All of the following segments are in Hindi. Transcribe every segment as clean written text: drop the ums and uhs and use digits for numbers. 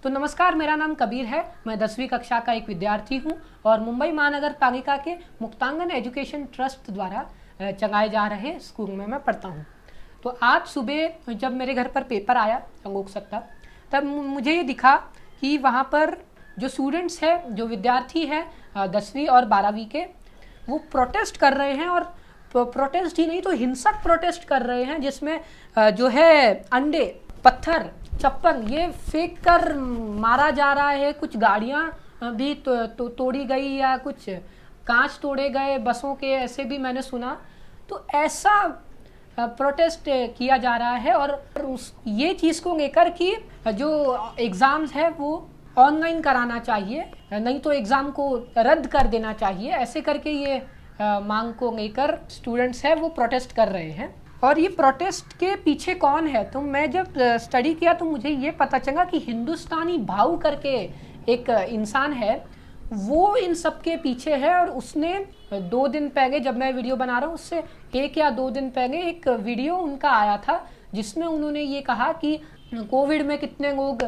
तो नमस्कार, मेरा नाम कबीर है। मैं 10वीं कक्षा का एक विद्यार्थी हूं और मुंबई महानगर पालिका के मुक्तांगन एजुकेशन ट्रस्ट द्वारा चलाए जा रहे स्कूल में मैं पढ़ता हूं। तो आज सुबह जब मेरे घर पर पेपर आया अंगोक सप्ताह, तब मुझे ये दिखा कि वहाँ पर जो स्टूडेंट्स हैं, जो विद्यार्थी हैं 10वीं और 12वीं के, वो प्रोटेस्ट कर रहे हैं। और प्रोटेस्ट ही नहीं तो हिंसक प्रोटेस्ट कर रहे हैं, जिसमें जो है अंडे, पत्थर, चप्पल ये फेंक कर मारा जा रहा है। कुछ गाड़ियाँ भी तोड़ी गई या कुछ कांच तोड़े गए बसों के, ऐसे भी मैंने सुना। तो ऐसा प्रोटेस्ट किया जा रहा है और ये चीज़ को लेकर कि जो एग्ज़ाम्स है वो ऑनलाइन कराना चाहिए, नहीं तो एग्ज़ाम को रद्द कर देना चाहिए। ऐसे करके ये मांग को लेकर स्टूडेंट्स हैं वो प्रोटेस्ट कर रहे हैं। और ये प्रोटेस्ट के पीछे कौन है, तो मैं जब स्टडी किया तो मुझे ये पता चला कि हिंदुस्तानी भाऊ करके एक इंसान है, वो इन सब के पीछे है। और उसने 2 दिन पहले, जब मैं वीडियो बना रहा हूँ उससे 1 या 2 दिन पहले, एक वीडियो उनका आया था जिसमें उन्होंने ये कहा कि कोविड में कितने लोग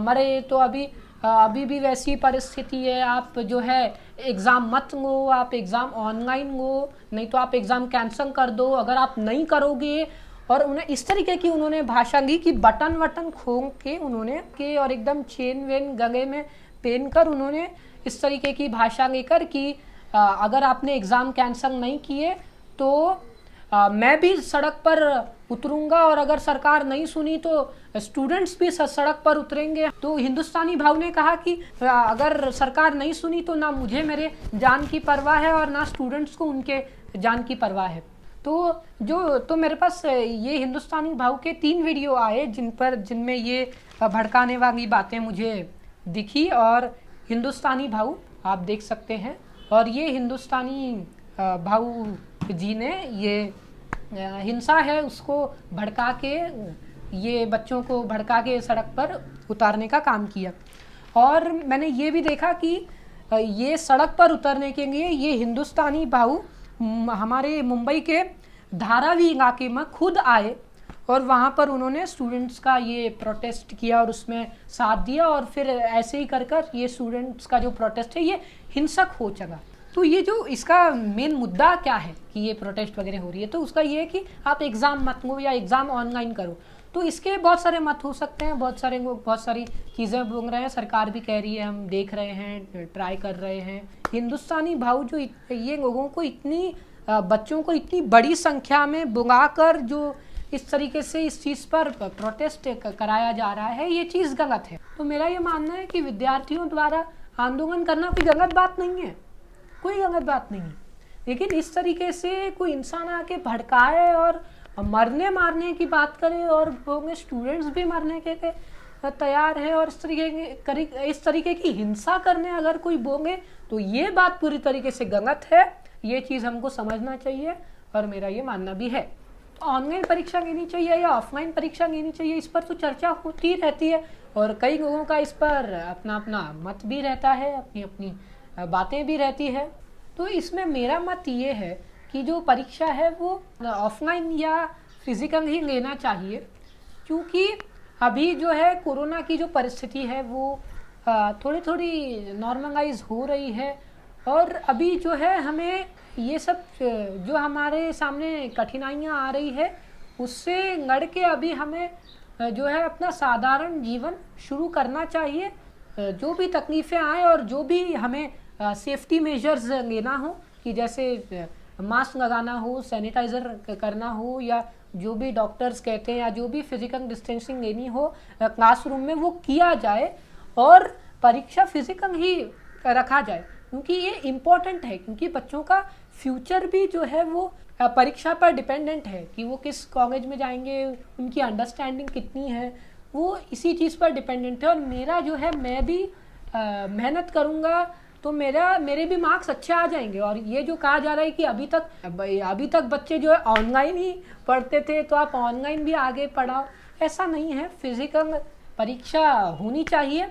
मरे, तो अभी भी वैसी परिस्थिति है। आप जो है एग्ज़ाम मत लो, आप एग्ज़ाम ऑनलाइन लो, नहीं तो आप एग्ज़ाम कैंसिल कर दो अगर आप नहीं करोगे। और उन्हें इस तरीके की उन्होंने भाषा दी कि बटन वटन खोल के उन्होंने के और एकदम चेन वेन गले में पहन कर उन्होंने इस तरीके की भाषा लेकर कि अगर आपने एग्ज़ाम कैंसिल नहीं किए तो मैं भी सड़क पर उतरूंगा, और अगर सरकार नहीं सुनी तो स्टूडेंट्स भी सड़क पर उतरेंगे। तो हिंदुस्तानी भाव ने कहा कि अगर सरकार नहीं सुनी तो ना मुझे मेरे जान की परवाह है और ना स्टूडेंट्स को उनके जान की परवाह है। तो मेरे पास ये हिंदुस्तानी भाव के 3 वीडियो आए जिनमें ये भड़काने वाली बातें मुझे दिखी। और हिंदुस्तानी भाव आप देख सकते हैं, और ये हिंदुस्तानी भाऊ जी ने ये हिंसा है उसको भड़का के, ये बच्चों को भड़का के सड़क पर उतारने का काम किया। और मैंने ये भी देखा कि ये सड़क पर उतरने के लिए ये हिंदुस्तानी भाऊ हमारे मुंबई के धारावी इलाके में खुद आए और वहाँ पर उन्होंने स्टूडेंट्स का ये प्रोटेस्ट किया और उसमें साथ दिया। और फिर ऐसे ही कर ये स्टूडेंट्स का जो प्रोटेस्ट है ये हिंसक हो चला। तो ये जो इसका मेन मुद्दा क्या है कि ये प्रोटेस्ट वगैरह हो रही है, तो उसका ये है कि आप एग्ज़ाम मत लो या एग्ज़ाम ऑनलाइन करो। तो इसके बहुत सारे मत हो सकते हैं, बहुत सारे लोग बहुत सारी चीज़ें बोल रहे हैं, सरकार भी कह रही है, हम देख रहे हैं, ट्राई कर रहे हैं। हिंदुस्तानी भाऊ जो ये लोगों को इतनी बच्चों को इतनी बड़ी संख्या में बुलाकर जो इस तरीके से इस चीज़ पर प्रोटेस्ट कराया जा रहा है, ये चीज़ गलत है। तो मेरा ये मानना है कि विद्यार्थियों द्वारा आंदोलन करना कोई गलत बात नहीं है, कोई गलत बात नहीं। लेकिन इस तरीके से कोई इंसान आके भड़काए और मरने मारने की बात करे और वो स्टूडेंट्स भी मरने के तैयार है, और इस तरीके की हिंसा करने अगर कोई बोले तो ये बात पूरी तरीके से गलत है। ये चीज़ हमको समझना चाहिए और मेरा ये मानना भी है। ऑनलाइन परीक्षा लेनी चाहिए या ऑफलाइन परीक्षा लेनी चाहिए, इस पर तो चर्चा होती रहती है और कई लोगों का इस पर अपना अपना मत भी रहता है, अपनी अपनी बातें भी रहती है। तो इसमें मेरा मत ये है कि जो परीक्षा है वो ऑफलाइन या फिजिकल ही लेना चाहिए, क्योंकि अभी जो है कोरोना की जो परिस्थिति है वो थोड़ी थोड़ी नॉर्मलाइज हो रही है। और अभी जो है हमें ये सब जो हमारे सामने कठिनाइयाँ आ रही है उससे लड़ के अभी हमें जो है अपना साधारण जीवन शुरू करना चाहिए। जो भी तकलीफ़ें आए और जो भी हमें सेफ्टी मेजर्स लेना हो, कि जैसे मास्क लगाना हो, सैनिटाइज़र करना हो, या जो भी डॉक्टर्स कहते हैं, या जो भी फिजिकल डिस्टेंसिंग लेनी हो क्लासरूम में, वो किया जाए और परीक्षा फिजिकल ही रखा जाए, क्योंकि ये इम्पोर्टेंट है। क्योंकि बच्चों का फ्यूचर भी जो है वो परीक्षा पर डिपेंडेंट है कि वो किस कॉलेज में जाएंगे, उनकी अंडरस्टैंडिंग कितनी है, वो इसी चीज़ पर डिपेंडेंट है। और मेरा जो है, मैं भी मेहनत करूँगा तो मेरे भी मार्क्स अच्छे आ जाएंगे। और ये जो कहा जा रहा है कि अभी तक बच्चे जो है ऑनलाइन ही पढ़ते थे तो आप ऑनलाइन भी आगे पढ़ाओ, ऐसा नहीं है। फिजिकल परीक्षा होनी चाहिए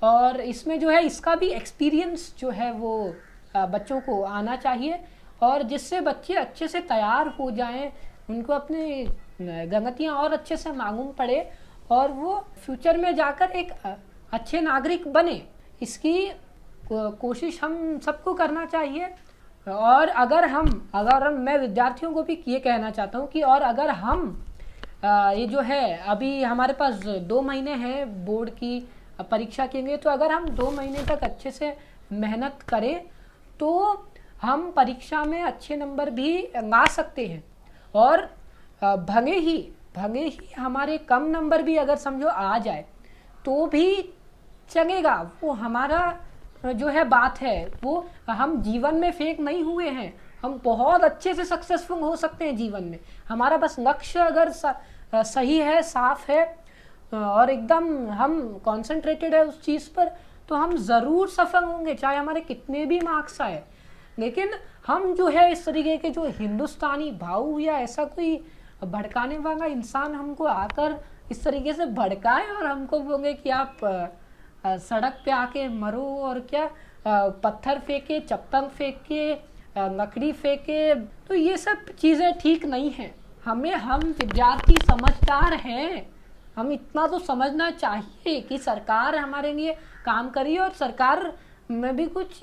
और इसमें जो है इसका भी एक्सपीरियंस जो है वो बच्चों को आना चाहिए, और जिससे बच्चे अच्छे से तैयार हो जाएं, उनको अपने गलतियाँ और अच्छे से मालूम पड़े और वो फ्यूचर में जाकर एक अच्छे नागरिक बने, इसकी कोशिश हम सबको करना चाहिए। और अगर मैं विद्यार्थियों को भी ये कहना चाहता हूँ कि और अगर हम ये जो है अभी हमारे पास 2 महीने हैं बोर्ड की परीक्षा के लिए, तो अगर हम 2 महीने तक अच्छे से मेहनत करें तो हम परीक्षा में अच्छे नंबर भी ला सकते हैं। और भले ही हमारे कम नंबर भी अगर समझो आ जाए तो भी चलेगा, वो हमारा जो है बात है, वो हम जीवन में फेक नहीं हुए हैं, हम बहुत अच्छे से सक्सेसफुल हो सकते हैं जीवन में। हमारा बस लक्ष्य अगर सही है, साफ है और एकदम हम कंसंट्रेटेड है उस चीज़ पर, तो हम ज़रूर सफल होंगे, चाहे हमारे कितने भी मार्क्स आए। लेकिन हम जो है इस तरीके के जो हिंदुस्तानी भाव या ऐसा कोई भड़काने वाला इंसान हमको आकर इस तरीके से भड़काए और हमको बोले कि आप सड़क पे आके मरो और क्या पत्थर फेंके, चप्पल फेंके, लकड़ी फेंके, तो ये सब चीज़ें ठीक नहीं हैं। हम विद्यार्थी समझदार हैं, हम इतना तो समझना चाहिए कि सरकार हमारे लिए काम करी और सरकार में भी कुछ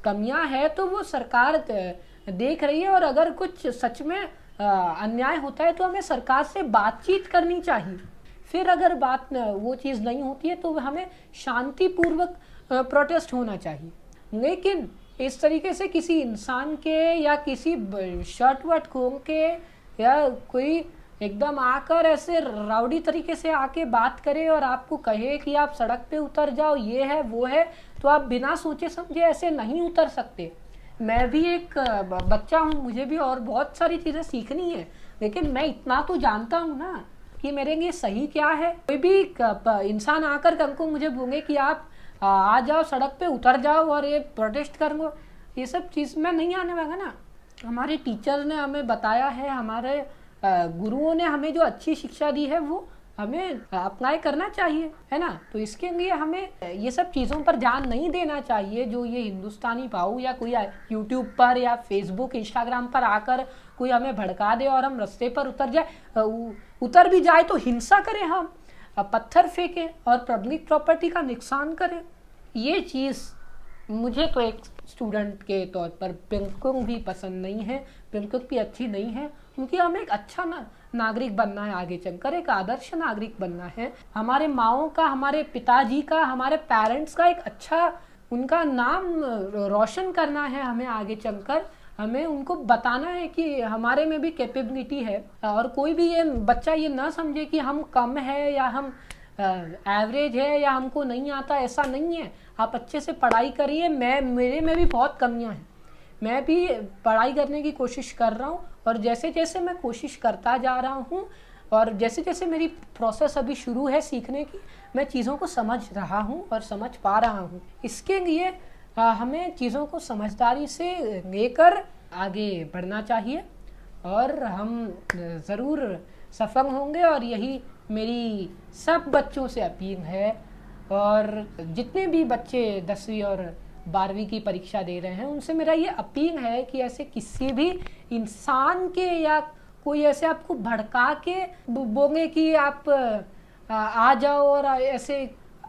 कमियां है तो वो सरकार देख रही है। और अगर कुछ सच में अन्याय होता है तो हमें सरकार से बातचीत करनी चाहिए। फिर अगर वो चीज़ नहीं होती है तो हमें शांतिपूर्वक प्रोटेस्ट होना चाहिए। लेकिन इस तरीके से किसी इंसान के या किसी शर्ट वर्ट खोल के या कोई एकदम आकर ऐसे राउडी तरीके से आके बात करे और आपको कहे कि आप सड़क पे उतर जाओ, ये है वो है, तो आप बिना सोचे समझे ऐसे नहीं उतर सकते। मैं भी एक बच्चा हूँ, मुझे भी और बहुत सारी चीज़ें सीखनी है, लेकिन मैं इतना तो जानता हूँ ना कि मेरे लिए सही क्या है। कोई भी इंसान आकर हमको मुझे बोले कि आप आ जाओ सड़क पे उतर जाओ और ये प्रोटेस्ट करो, ये सब चीज़ में नहीं आने वाला ना। हमारे टीचर ने हमें बताया है, हमारे गुरुओं ने हमें जो अच्छी शिक्षा दी है वो हमें अप्लाई करना चाहिए, है ना। तो इसके लिए हमें ये सब चीज़ों पर ध्यान नहीं देना चाहिए जो ये हिंदुस्तानी भाव या कोई यूट्यूब पर या फेसबुक इंस्टाग्राम पर आकर कोई हमें भड़का दे और हम रास्ते पर उतर भी जाए तो हिंसा करें, हम पत्थर फेंकें और पब्लिक प्रॉपर्टी का नुकसान करें। ये चीज़ मुझे तो एक स्टूडेंट के तौर पर बिल्कुल भी पसंद नहीं है, बिल्कुल भी अच्छी नहीं है, क्योंकि हमें एक अच्छा नागरिक बनना है, आगे चलकर एक आदर्श नागरिक बनना है। हमारे माओं का, हमारे पिताजी का, हमारे पेरेंट्स का एक अच्छा उनका नाम रोशन करना है हमें आगे चलकर। हमें उनको बताना है कि हमारे में भी कैपेबिलिटी है और कोई भी ये बच्चा ये ना समझे कि हम कम है या हम एवरेज है या हमको नहीं आता, ऐसा नहीं है। आप अच्छे से पढ़ाई करिए। मेरे में भी बहुत कमियां हैं, मैं भी पढ़ाई करने की कोशिश कर रहा हूँ और जैसे जैसे मैं कोशिश करता जा रहा हूँ और जैसे जैसे मेरी प्रोसेस अभी शुरू है सीखने की, मैं चीज़ों को समझ रहा हूँ और समझ पा रहा हूँ। इसके लिए हमें चीज़ों को समझदारी से लेकर आगे बढ़ना चाहिए और हम ज़रूर सफल होंगे। और यही मेरी सब बच्चों से अपील है। और जितने भी बच्चे 10वीं और 12वीं की परीक्षा दे रहे हैं उनसे मेरा ये अपील है कि ऐसे किसी भी इंसान के या कोई ऐसे आपको भड़का के बोले कि आप आ जाओ और ऐसे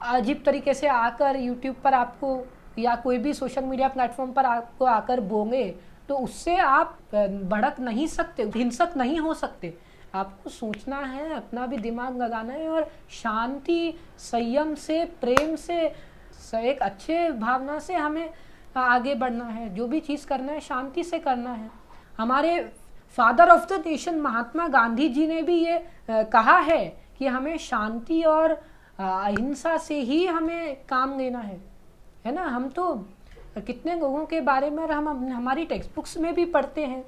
अजीब तरीके से आकर यूट्यूब पर आपको या कोई भी सोशल मीडिया प्लेटफॉर्म पर आपको आकर बोले, तो उससे आप भड़क नहीं सकते, हिंसक नहीं हो सकते। आपको सोचना है, अपना भी दिमाग लगाना है और शांति, संयम से, प्रेम से, एक अच्छे भावना से हमें आगे बढ़ना है। जो भी चीज़ करना है शांति से करना है। हमारे father of the nation Mahatma Gandhi ji ने भी ये कहा है कि हमें शांति और अहिंसा से ही हमें काम लेना है ना। हम तो कितने लोगों के बारे में हम हमारी टेक्स्ट बुक्स में भी पढ़ते हैं,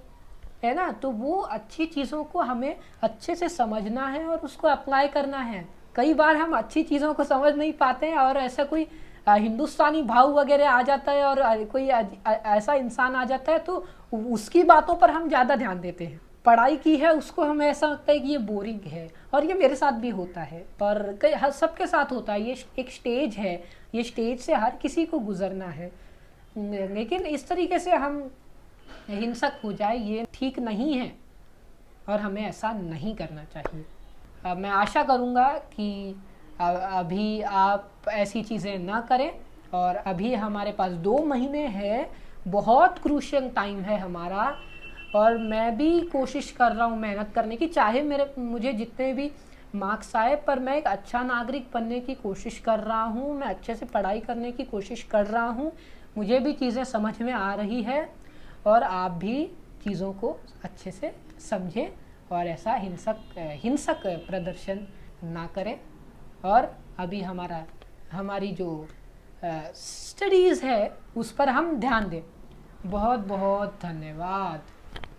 है ना। तो वो अच्छी चीज़ों को हमें अच्छे से समझना है और उसको अप्लाई करना है। कई बार हम अच्छी चीज़ों को समझ नहीं पाते हैं और ऐसा कोई हिंदुस्तानी भाव वगैरह आ जाता है और कोई ऐसा इंसान आ जाता है तो उसकी बातों पर हम ज़्यादा ध्यान देते हैं। पढ़ाई की है उसको हमें ऐसा लगता है कि ये बोरिंग है, और ये मेरे साथ भी होता है और कई सबके साथ होता है। ये एक स्टेज है, ये स्टेज से हर किसी को गुजरना है। लेकिन इस तरीके से हम हिंसक हो जाए ये ठीक नहीं है और हमें ऐसा नहीं करना चाहिए। मैं आशा करूँगा कि अभी आप ऐसी चीज़ें ना करें। और अभी हमारे पास 2 महीने हैं, बहुत क्रूशियल टाइम है हमारा, और मैं भी कोशिश कर रहा हूँ मेहनत करने की, चाहे मुझे जितने भी मार्क्स आए, पर मैं एक अच्छा नागरिक बनने की कोशिश कर रहा हूँ, मैं अच्छे से पढ़ाई करने की कोशिश कर रहा हूँ, मुझे भी चीज़ें समझ में आ रही है, और आप भी चीज़ों को अच्छे से समझें और ऐसा हिंसक प्रदर्शन ना करें। और अभी हमारी जो स्टडीज़ है उस पर हम ध्यान दें। बहुत बहुत धन्यवाद।